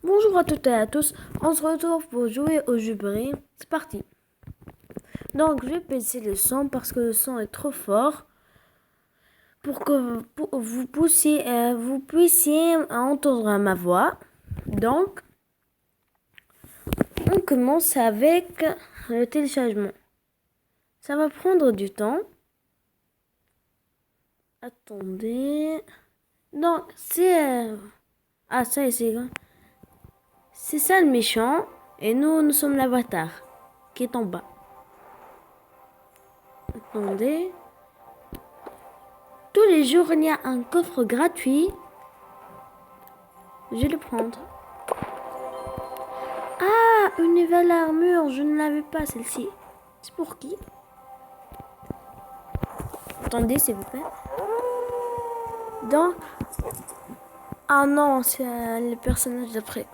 Bonjour à toutes et à tous, on se retrouve pour jouer au jeu Bri. C'est parti. Donc je vais baisser le son parce que le son est trop fort pour que vous puissiez entendre ma voix. Donc on commence avec le téléchargement. Ça va prendre du temps. Attendez. Donc c'est... Ah ça c'est ça le méchant et nous sommes l'avatar qui est en bas. Attendez. Tous les jours, il y a un coffre gratuit. Je vais le prendre. Ah, une nouvelle armure. Je ne l'avais pas, celle-ci. C'est pour qui? Attendez, s'il vous plaît. Donc... Ah non, c'est le personnage d'après.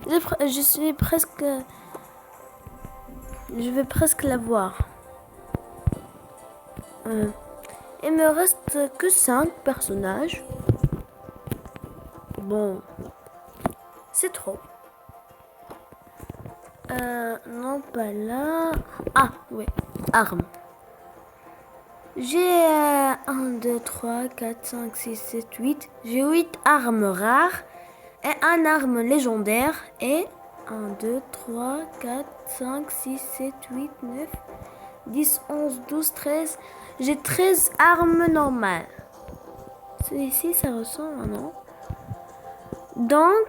Je suis presque... Je vais presque la voir. Il me reste que 5 personnages. Bon, c'est trop. Non, pas là. Ah, oui, armes. J'ai 1, 2, 3, 4, 5, 6, 7, 8. J'ai 8 armes rares et 1 arme légendaire. Et 1, 2, 3, 4, 5, 6, 7, 8, 9, 10, 11, 12, 13. J'ai 13 armes normales. Celui-ci, ça ressemble à non. Donc,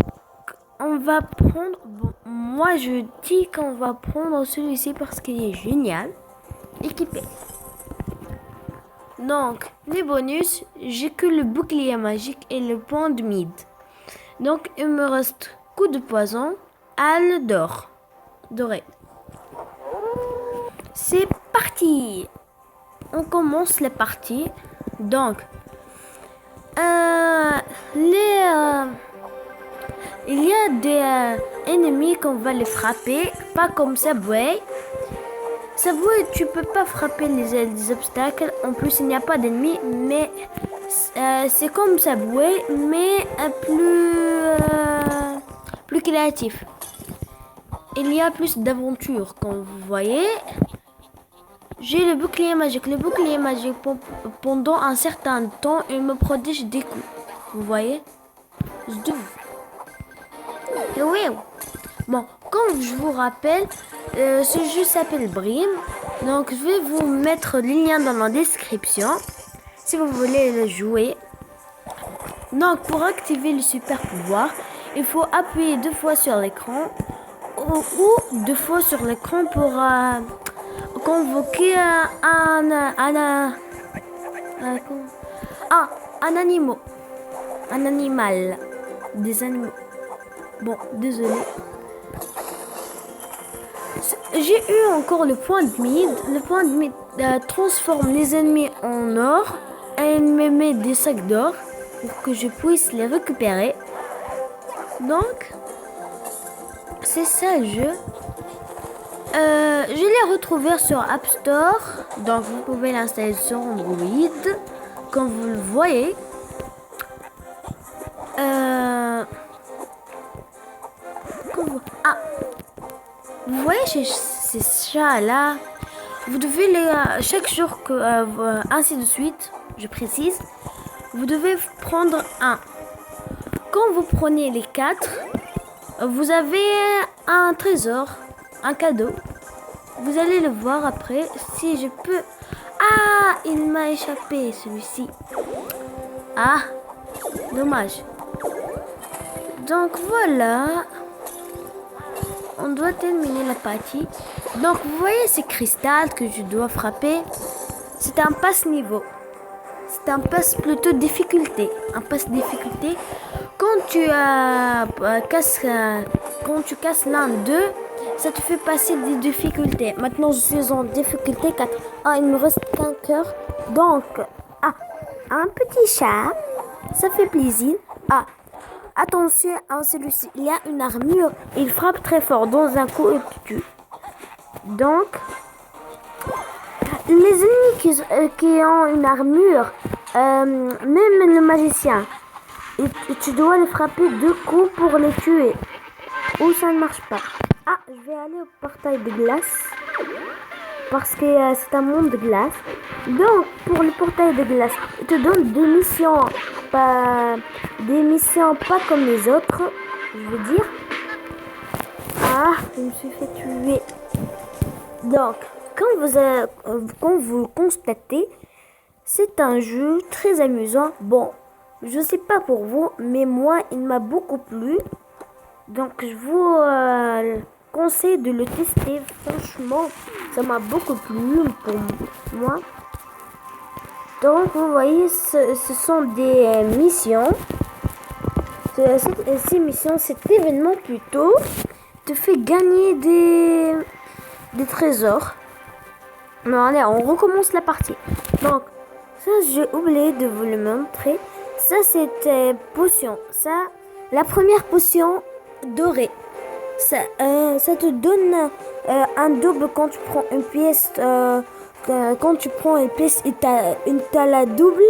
on va prendre... Bon, moi, je dis qu'on va prendre celui-ci parce qu'il est génial. Équipé. Donc, les bonus, j'ai que le bouclier magique et le point de mid. Donc, il me reste coup de poison, halle d'or. Doré. C'est parti. On commence la partie. Donc, il y a des ennemis qu'on va les frapper, pas comme Subway. Subway, tu peux pas frapper les obstacles. En plus, il n'y a pas d'ennemis, mais c'est comme Subway, mais plus créatif. Il y a plus d'aventures, comme vous voyez. J'ai le bouclier magique. Le bouclier magique, pendant un certain temps, il me protège des coups. Vous voyez? Oui. Bon, comme je vous rappelle, ce jeu s'appelle Brim. Donc, je vais vous mettre le lien dans la description si vous voulez le jouer. Donc, pour activer le super pouvoir, il faut appuyer 2 fois sur l'écran ou 2 fois sur l'écran pour convoquer un animal. Des animaux. Bon, désolé. J'ai eu encore le point de mid. Le point de mid transforme les ennemis en or et il me met des sacs d'or pour que je puisse les récupérer. Donc, c'est ça le jeu. Je l'ai retrouvé sur App Store. Donc, vous pouvez l'installer sur Android. Comme vous le voyez. Vous voyez ces chats-là, vous devez chaque jour, ainsi de suite, je précise, vous devez prendre un. Quand vous prenez les 4, vous avez un trésor, un cadeau. Vous allez le voir après, si je peux... Ah, il m'a échappé celui-ci. Ah, dommage. Donc voilà... On doit terminer la partie. Donc, vous voyez ces cristals que je dois frapper. C'est un passe niveau. C'est un passe plutôt difficulté. Un passe difficulté. Quand tu casses l'un d'eux, ça te fait passer des difficultés. Maintenant, je suis en difficulté 4. Ah, il me reste qu'un cœur. Donc, un petit chat. Ça fait plaisir. Attention à celui-ci, il y a une armure, il frappe très fort dans un coup et tue. Donc, les ennemis qui ont une armure, même le magicien, Et tu dois les frapper 2 coups pour les tuer. Ou ça ne marche pas. Ah, je vais aller au portail de glace. Parce que c'est un monde de glace. Donc, pour le portail de glace, il te donne des missions pas comme les autres, je veux dire. Ah, je me suis fait tuer. Donc, quand vous le constatez, c'est un jeu très amusant. Bon, je sais pas pour vous, mais moi, il m'a beaucoup plu. Donc, je vous conseille de le tester. Franchement, ça m'a beaucoup plu pour moi. Donc, vous voyez, ce sont des missions. Ces missions, cet événement plutôt, te fait gagner des trésors. Non, allez, on recommence la partie. Donc, ça, j'ai oublié de vous le montrer. Ça, c'était potion. Ça, la première potion dorée. Ça te donne un double quand tu prends une pièce. Quand tu prends une pièce et t'as la double.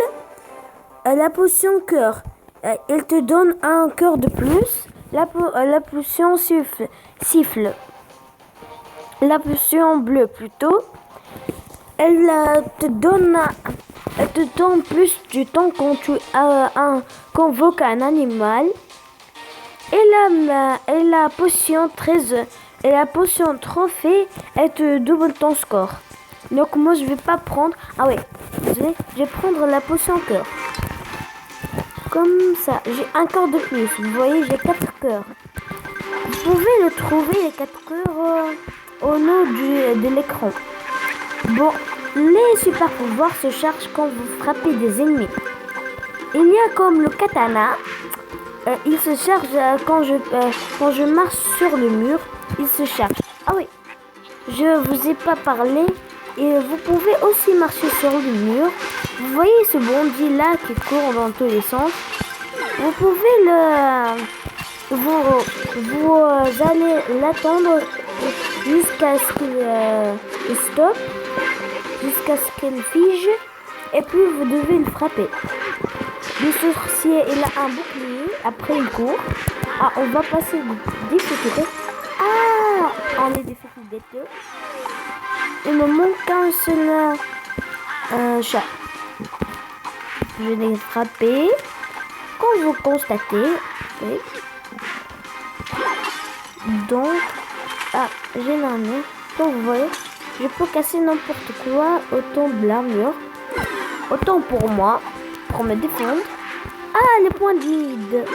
La potion cœur. Elle te donne un cœur de plus. La potion siffle. La potion bleue plutôt. Elle te donne plus du temps quand tu convoques un animal. Et la potion 13 et la potion trophée, elle te double ton score. Donc moi je vais pas prendre. Ah ouais, je vais prendre la potion cœur. Comme ça, j'ai un cœur de plus. Vous voyez, j'ai 4 cœurs. Vous pouvez le trouver les 4 cœurs au nom de l'écran. Bon, les super pouvoirs se chargent quand vous frappez des ennemis. Il y a comme le katana. Il se charge quand je marche sur le mur. Il se charge. Ah oui, je vous ai pas parlé. Et vous pouvez aussi marcher sur le mur. Vous voyez ce bandit là qui court dans tous les sens. Vous pouvez vous allez l'attendre jusqu'à ce qu'il stoppe, jusqu'à ce qu'il fige, et puis vous devez le frapper. Le sorcier, il a un bouclier, après il court. Ah, on va passer des difficultés. Ah, on est difficultés. Il me manque un seul chat. Je l'ai frappé. Quand vous constatez, oui. Donc, j'ai l'armure. Comme vous voyez, je peux casser n'importe quoi, autant de l'armure, autant pour moi, pour me défendre. Ah, les points de vide.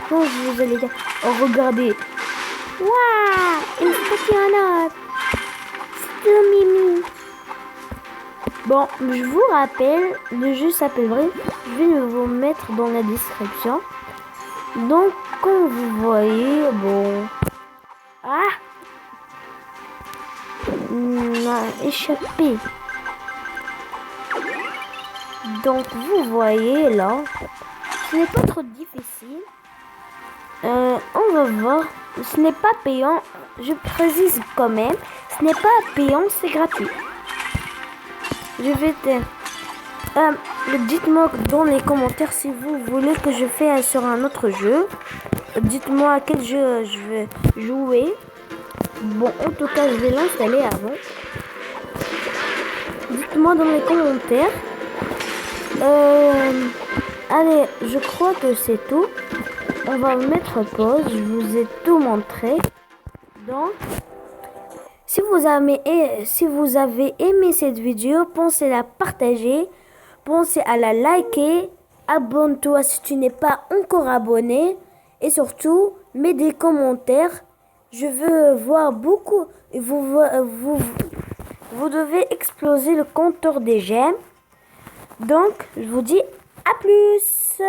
Quand vous allez dire, oh, regardez. Waouh, il se fait un autre. C'est le mimi. Bon, je vous rappelle, le jeu s'appelle Vrai. Je vais vous mettre dans la description. Donc, comme vous voyez, bon... Ah, on a échappé. Donc, vous voyez là, ce n'est pas trop difficile. On va voir. Ce n'est pas payant. Je précise quand même. Ce n'est pas payant, c'est gratuit. Je vais dites-moi dans les commentaires si vous voulez que je fasse sur un autre jeu. Dites-moi à quel jeu je vais jouer. Bon, en tout cas, je vais l'installer avant. Dites-moi dans les commentaires. Allez, je crois que c'est tout. On va mettre pause. Je vous ai tout montré. Donc, si vous avez aimé cette vidéo, pensez à la partager. Pensez à la liker. Abonne-toi si tu n'es pas encore abonné. Et surtout, mets des commentaires. Je veux voir beaucoup. Vous devez exploser le compteur des j'aime. Donc, je vous dis à plus.